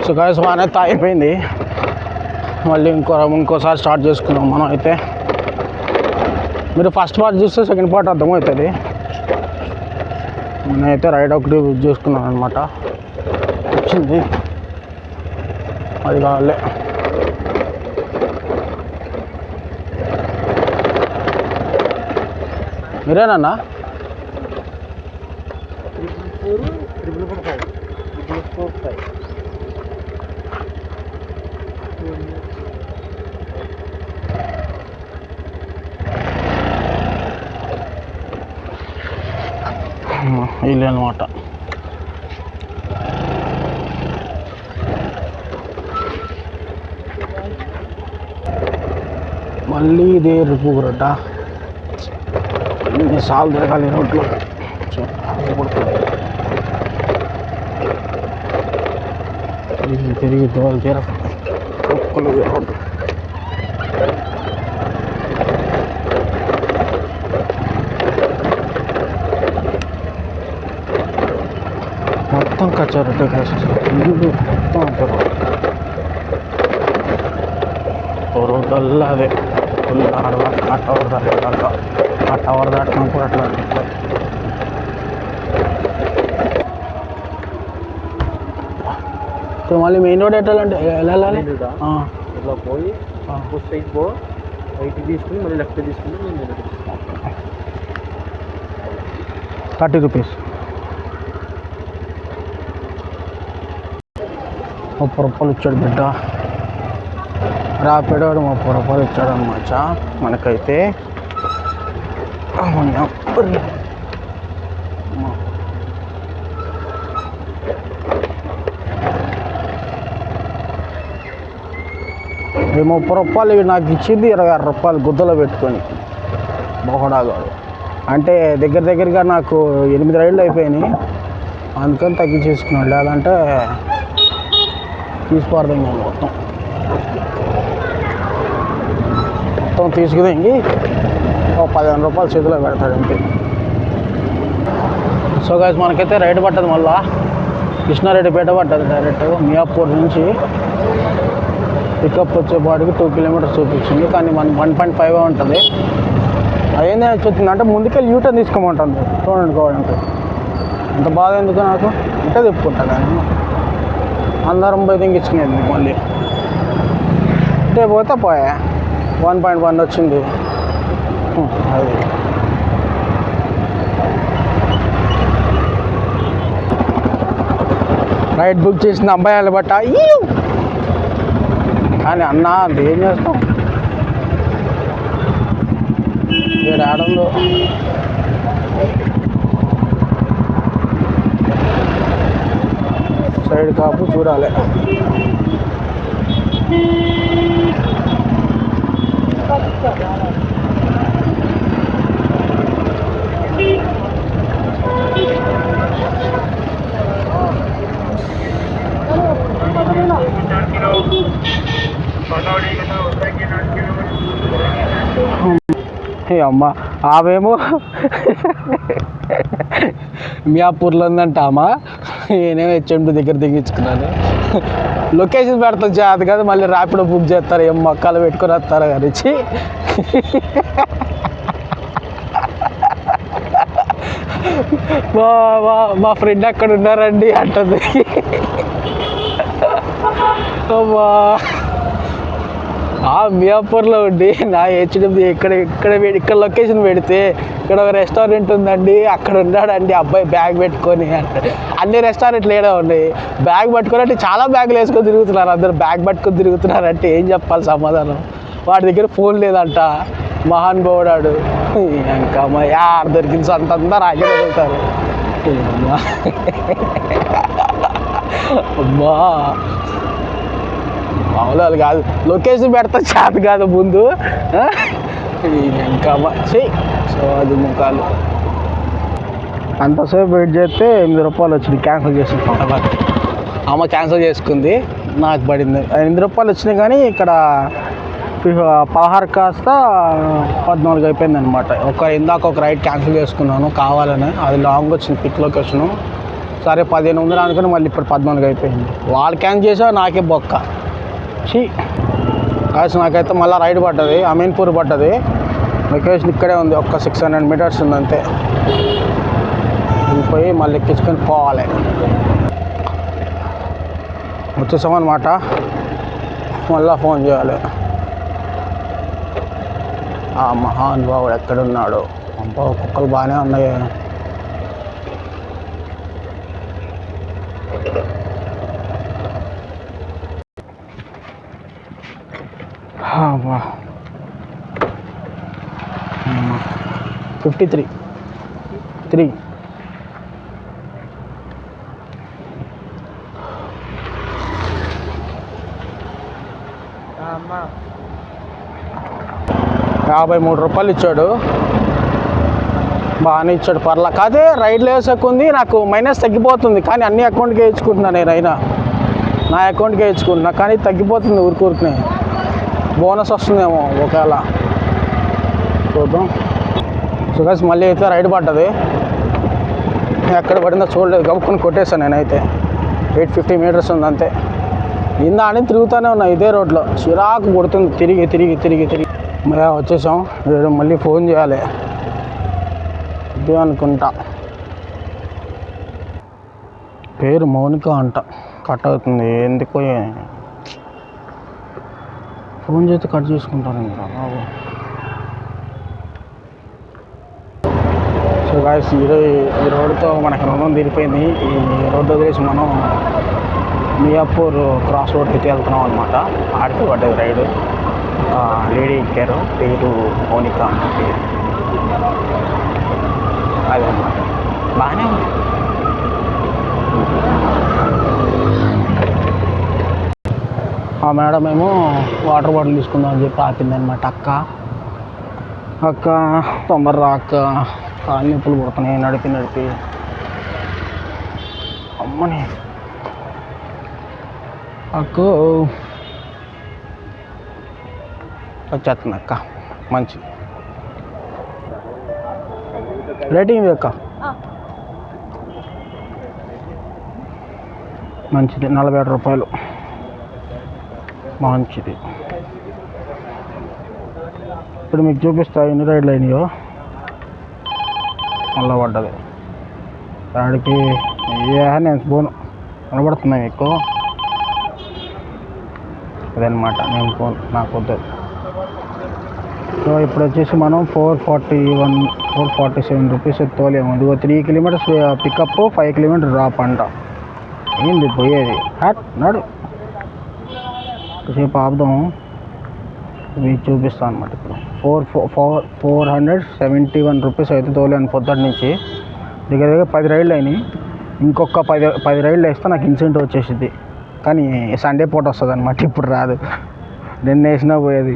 So guys వాన అయితే అయిపోయింది. మళ్ళీ ఇంకోసారి స్టార్ట్ చేసుకున్నాం మనం అయితే. మీరు ఫస్ట్ పార్ట్ చూస్తే సెకండ్ పార్ట్ అర్థమవుతుంది. నేనైతే రైడ్ ఒకటి బుక్ చేసుకున్నాను అనమాట. వచ్చింది అది కావాలి. మీరేనన్నా? ఇల్లు అనమాట. మళ్ళీ ఇదే రుపుగురట. సార్లు తిరగాలి రోడ్లు. తిరిగి దోలు తీర ఒక్కలు రోడ్డు. మొత్తం కచ్చారట్టే కాసేసి ఇల్లు మొత్తం అంటారు. రోడ్డల్లా అదే ఫుల్ ఆ టవర్ దాకా ఆ టవర్ దాటినప్పుడు అట్లా సో మళ్ళీ మెయిన్ రోడ్ ఎట్టాలంటే వెళ్ళాలి. ఇట్లా పోయి స్ట్రైట్ పో, రైట్ తీసుకుని మళ్ళీ లెఫ్ట్ తీసుకుని 30 రూపీస్. 30 రూపాయలు ఇచ్చాడు బిడ్డ. రాపిడోడు 30 రూపాయలు ఇచ్చాడు అన్నమాట మనకైతే. ఈ 30 రూపాయలు నాకు ఇచ్చింది 26 రూపాయలు గుద్దలో పెట్టుకొని బొహడాగాడు. అంటే దగ్గరగా నాకు 8 రైళ్ళు అయిపోయినాయి, అందుకని తగ్గించేసుకున్నాడు. లేదంటే తీసుకోవడం మొత్తం తీసుకుదంగి 15 రూపాయలు చేతిలో పెడతాడు అంతే. సో గైస్ మనకైతే రైడ్ పట్టదు, మళ్ళా కృష్ణారెడ్డిపేట పట్టదు. డైరెక్ట్ మియాపూర్ నుంచి పికప్ వచ్చేపాటికి 2 కిలోమీటర్స్ చూపించింది, కానీ 1.5 ఉంటుంది. అదేంది వచ్చింది అంటే ముందుకెళ్ళి యూటర్న్ తీసుకోమంటుంది చూడండి కావాలంటే. అంత బాధ ఎందుకు నాకు, ఇంటే తిప్పుకుంటా. కానీ అందరం పోయి దింగించుకునేది మళ్ళీ అంటే పోతే పోయా 1.1 వచ్చింది. అది రైడ్ బుక్ చేసిన అబ్బాయిలు బట్ట. కానీ అన్న అది ఏం చేస్తాం, ఏడాడంలో సైడ్ కాపు చూడాలి. అమ్మ ఆమెమో మియాపూర్లో ఉందంట. అమ్మా నేనేమో హెచ్ఎండి దగ్గర దిగించుకున్నాను. లొకేషన్ పెడతాం చేత కదా, మళ్ళీ ర్యాపిడో బుక్ చేస్తారు. ఏం మొక్కలు పెట్టుకొని వస్తారు కరిచి. మా ఫ్రెండ్ అక్కడ ఉన్నారండి అంటుంది. మియాపూర్లో ఉండి నా హెచ్డిఎండి ఇక్కడ లొకేషన్ పెడితే ఇక్కడ ఒక రెస్టారెంట్ ఉందండి, అక్కడ ఉన్నాడండి అబ్బాయి బ్యాగ్ పెట్టుకొని అంటే. అన్ని రెస్టారెంట్లు ఏడా ఉన్నాయి, బ్యాగ్ పట్టుకొని అంటే చాలా బ్యాగులు వేసుకొని తిరుగుతున్నారు. అందరు బ్యాగ్ పట్టుకొని తిరుగుతున్నారు అంటే ఏం చెప్పాలి సమాధానం. వాడి దగ్గర ఫోన్ లేదంట, మహాన్ బోడాడు. ఇంకా అమ్మ యార్ దొరికింది అంతా రాగే వెళ్తారు. అమ్మా మామూలు కాదు, లొకేషన్ పెడతా చేత కాదు ముందు. ఇంకా చెయ్యి. సో అది ముఖాలు అంతసేపు వెయిట్ చేస్తే 8 రూపాయలు వచ్చింది. క్యాన్సిల్ చేసుకుంటా. అమ్మ క్యాన్సిల్ చేసుకుంది, నాకు పడింది 8 రూపాయలు వచ్చినాయి. కానీ ఇక్కడ 16 కాస్త 14 అయిపోయింది అనమాట. ఇందాక ఒక రైడ్ క్యాన్సిల్ చేసుకున్నాను కావాలని, అది లాంగ్ వచ్చింది పిక్ లొకేషను. సరే 15 ఉంది అనుకుని మళ్ళీ ఇప్పుడు 14 అయిపోయింది. వాళ్ళు క్యాన్సిల్ చేసా నాకే బొక్క. చీ కాసి నాకైతే మళ్ళీ రైడ్ పడ్డది, అమీన్పూర్ పడ్డది. లొకేషన్ ఇక్కడే ఉంది, ఒక్క 600 మీటర్స్ ఉంది అంతే. వెళ్ళిపోయి మళ్ళీ ఎక్కించుకొని పోవాలి. వచ్చేసామన్నమాట. మళ్ళీ ఫోన్ చేయాలి. ఆ మహానుభావుడు ఎక్కడున్నాడు? అబ్బా కుక్కలు బాగానే ఉన్నాయి. అబ్బా 53 53 రూపాయలు ఇచ్చాడు. బాగానే ఇచ్చాడు, పర్లా. కాదే రైడ్లో వేసుకుంది నాకు మైనస్ తగ్గిపోతుంది, కానీ అన్ని అకౌంట్కి వేయించుకుంటున్నా నేను. అయినా నా అకౌంట్కి వేయించుకుంటున్నా కానీ తగ్గిపోతుంది ఊరికూరికనే. బోనస్ వస్తుందేమో ఒకవేళ, చూద్దాం. సో గైస్ మళ్ళీ అయితే రైడ్ పడ్డది. ఎక్కడ పడిందో చూడలేదు, గబుక్కుని కొట్టేసాను నేనైతే. 850 మీటర్స్ ఉంది అంతే. ఇందా అని తిరుగుతూనే ఉన్నా ఇదే రోడ్లో, చిరాకు కొడుతుంది తిరిగి తిరిగి తిరిగి తిరిగి. వచ్చేసాం. మళ్ళీ ఫోన్ చేయాలి ఇదే అనుకుంటా. పేరు మౌనిక అంట. కట్ అవుతుంది ఎందుకో, ఫోన్ చేస్తే కట్ చేసుకుంటాను ఇంకా బాబు. సో గాయస్ ఈ రోడ్డుతో మనకి రుణం తీరిపోయింది. ఈ రోడ్డు వదిలేసి మనం మియాపూర్ క్రాస్ రోడ్కి వెళ్తున్నాం అనమాట. ఆడికి పడ్డది రైడు. లేడీ ఎక్కారు, పేరు మౌనిక అంటే పేరు. అదే అన్నమాట, బాగానే ఉంది. ఆ మేడం ఏమో వాటర్ బాటిల్ తీసుకుందాం అని చెప్పి ఆపిందనమాట. అక్క తొందరరా అక్క, కాళ్ళు నొప్పులు పుడుతున్నాయి నడిపి నడిపి. అమ్మని అక్క వచ్చేస్తుంది అక్క. మంచిది రేటింగ్ అక్క, మంచిది. 47 రూపాయలు, మంచిది. ఇప్పుడు మీకు చూపిస్తా ఎన్ని రైడ్లు అయినాయో. మళ్ళా పడ్డది ఆడికి. నేను ఫోన్ కనబడుతున్నాయి ఎక్కువ, అదనమాట. నేను ఫోన్ నాకు వద్దు. సో ఇప్పుడు వచ్చేసి మనం 447 రూపీస్ తోలేము. ఇదిగో 3 కిలోమీటర్స్ పికప్, 5 కిలోమీటర్స్ డ్రాప్ అంట. ఏంది పోయేది? నడు సేపు ఆపుదాము, మీకు చూపిస్తాను అనమాట. ఇప్పుడు 471 రూపీస్ అయితే తోలేను పొద్దుటి నుంచి. దగ్గర దగ్గర 10 రైళ్ళు అయినాయి. ఇంకొక 10 రైళ్ళు వేస్తే నాకు ఇన్సెంటివ్ వచ్చేసింది. కానీ సండే పూట వస్తుంది అనమాట, ఇప్పుడు రాదు. నిన్న వేసినా పోయేది.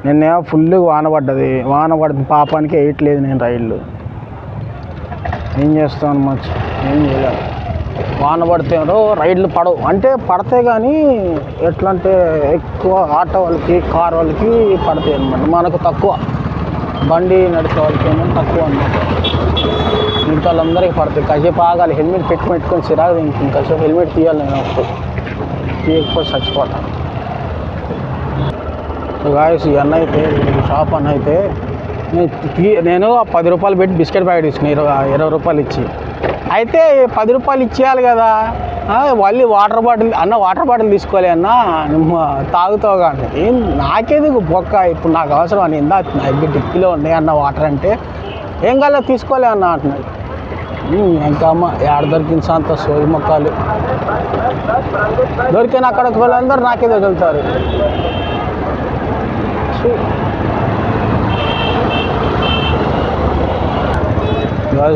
నిన్న ఫుల్ వాన పడ్డది. పాపానికి వేయట్లేదు నేను రైళ్ళు. ఏం చేస్తాను మర్చి, ఏం చేయలేదు. వాన పడితే రైడ్లు పడవు అంటే పడతాయి, కానీ ఎట్లా అంటే ఎక్కువ ఆటో వాళ్ళకి, కార్ వాళ్ళకి పడతాయి అనమాట. మనకు తక్కువ, బండి నడిచే వాళ్ళకి ఏమో తక్కువ అనమాట. మిగతా వాళ్ళందరికీ పడతాయి. కాసేపు ఆగాలి, హెల్మెట్ పెట్టుకొని చిరాకు. ఇంకాసేపు హెల్మెట్ తీయాలి నేను, అప్పుడు తీయకపోతే చచ్చిపోతాను. సో గాయస్ ఈ అన్న అయితే, షాప్ అన్న అయితే నేను 10 రూపాయలు పెట్టి బిస్కెట్ ప్యాకెట్ తీసుకుని 20 రూపాయలు ఇచ్చి, అయితే 10 రూపాయలు ఇచ్చేయాలి కదా. మళ్ళీ వాటర్ బాటిల్ తీసుకోవాలి అన్న, నువ్వు తాగుతావు కానీ. ఏం నాకేది బొక్క, ఇప్పుడు నాకు అవసరం అని. ఇందా డిక్కీలో ఉన్నాయి అన్న వాటర్ అంటే, ఏం కాలే తీసుకోలే అన్న అంటున్నాడు. ఇంకా అమ్మ ఏడ దొరికింది అంత సోది మొక్కలు. దొరికిన అక్కడికి వాళ్ళందరూ నాకే తగులుతారు.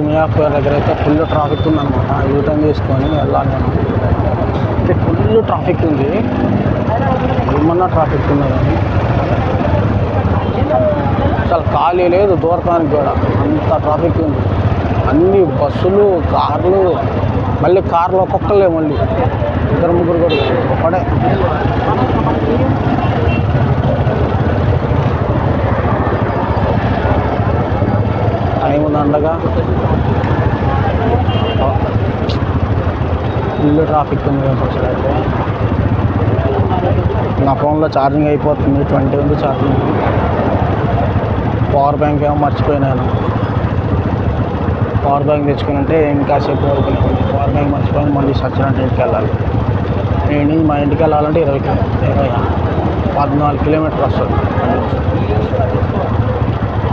మియాపూర్ దగ్గర అయితే ఫుల్ ట్రాఫిక్ ఉందన్నమాట. యూటర్న్ తీసుకొని వెళ్ళాలి నేను. అంటే ఫుల్ ట్రాఫిక్ ఉంది, ఏమన్నా ట్రాఫిక్ ఉంది కానీ అసలు ఖాళీ లేదు దూరకానికి కూడా, అంత ట్రాఫిక్ ఉంది. అన్ని బస్సులు, కార్లు, మళ్ళీ కార్లు ఒక్కొక్కలే, మళ్ళీ 2-3 కూడా ఒక్కడే. టైం ఉంది అండగా. ఫుల్ ట్రాఫిక్ ఉంది అసలు అయితే. నా ఫోన్లో ఛార్జింగ్ అయిపోతుంది, 20 ఉంది ఛార్జింగ్. పవర్ బ్యాంక్ ఏమో మర్చిపోయినాను. పవర్ బ్యాంక్ తెచ్చుకుని ఇంకా సేపు వరకు పవర్ బ్యాంక్ మర్చిపోయి మళ్ళీ సచ్చినట్టు ఇంటికి వెళ్ళాలి. నేను మా ఇంటికి వెళ్ళాలంటే 14 కిలోమీటర్ వస్తుంది.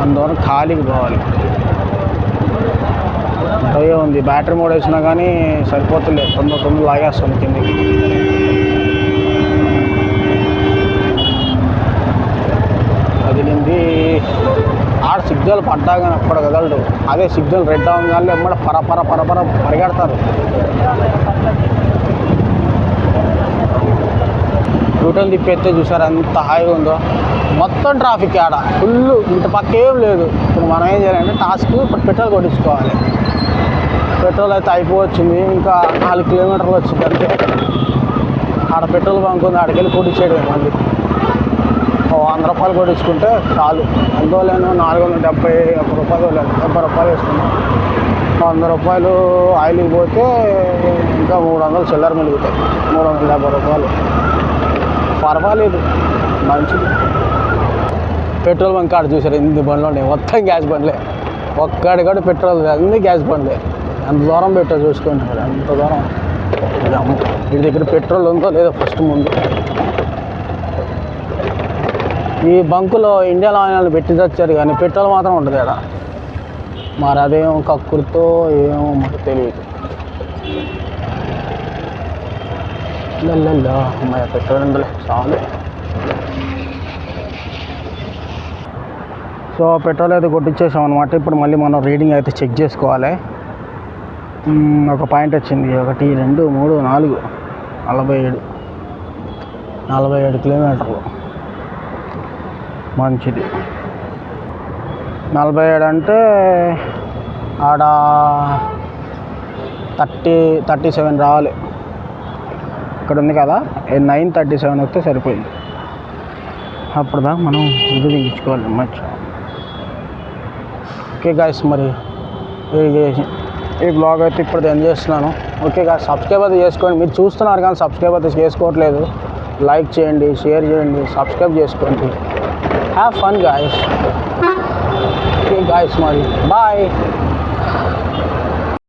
అందువల్ల ఖాళీకి పోవాలి. అయ్యే ఉంది, బ్యాటరీ మోడ్ వేసినా కానీ సరిపోతులేదు, తొందర లాగేస్తుంది కిందకి. కదిలింది ఆడ సిగ్నల్ పడ్డా కానీ అక్కడ కదలడు. అదే సిగ్నల్ రెడ్ అవ్వగానే ఎమ్మడ పరపర పరిగెడతారు. యూటర్న్ తిప్పేస్తే చూసారు ఎంత హాయిగా ఉందో. మొత్తం ట్రాఫిక్ ఆడ ఫుల్, ఇంటి పక్క ఏం లేదు. ఇప్పుడు మనం ఏం చేయాలంటే టాస్క్ ఇప్పుడు పెట్రోల్ కొట్టించుకోవాలి. పెట్రోల్ అయితే అయిపోవచ్చింది, ఇంకా 4 కిలోమీటర్లు వచ్చింది అంతే. ఆడ పెట్రోల్ బంక్ ఉంది, ఆడికెళ్ళి కొట్టించేయడం. మళ్ళీ 100 రూపాయలు కొట్టించుకుంటే చాలు. ఎంతో లేను 471 రూపాయలు లేదు, 70 రూపాయలు వేసుకున్నాం. 100 రూపాయలు ఆయిల్కి పోతే ఇంకా 300 చిల్లర మిగులుతాయి. 350 రూపాయలు పర్వాలేదు, మంచిది. పెట్రోల్ బంక్ ఆడ చూసారు ఎన్ని బండ్లు ఉన్నాయి, మొత్తం గ్యాస్ బండ్లే. ఒక్కడి కూడా పెట్రోల్ అన్ని గ్యాస్ బండ్లే. ఎంత దూరం పెట్టారు చూసుకోండి, ఎంత దూరం. వీడి దగ్గర పెట్రోల్ ఉందో లేదో ఫస్ట్ ముందు. ఈ బంకులో ఇండియన్ ఆయిల్ పెట్టి తెచ్చారు కానీ పెట్రోల్ మాత్రం ఉంటుంది కదా. మరి అదేమో కక్కుర్తో ఏమో మాకు తెలియదు. అమ్మాయి పెట్రోల్ ఉండలే చాలు. సో పెట్రోల్ అయితే కొట్టించేసాం అనమాట. ఇప్పుడు మళ్ళీ మనం రీడింగ్ అయితే చెక్ చేసుకోవాలి. ఒక పాయింట్ వచ్చింది, 1 2 3 4 47 కిలోమీటర్లు. మంచిది. 47 అంటే ఆడ 37 రావాలి. ఇక్కడ ఉంది కదా, 9:37 వస్తే సరిపోయింది. అప్పుడు దాకా మనం ఇది దిగించుకోవాలి మంచి. ఓకే గాయస్, మరి ఈ బ్లాగ్ అయితే ఇప్పుడు ఎండ్ చేస్తున్నాను. ఓకే గాయస్, సబ్స్క్రైబ్ అయితే చేసుకోండి. మీరు చూస్తున్నారు కానీ సబ్స్క్రైబ్ అయితే చేసుకోవట్లేదు. లైక్ చేయండి, షేర్ చేయండి, సబ్స్క్రైబ్ చేసుకోండి. Have fun guys. Okay guys, మరి బాయ్.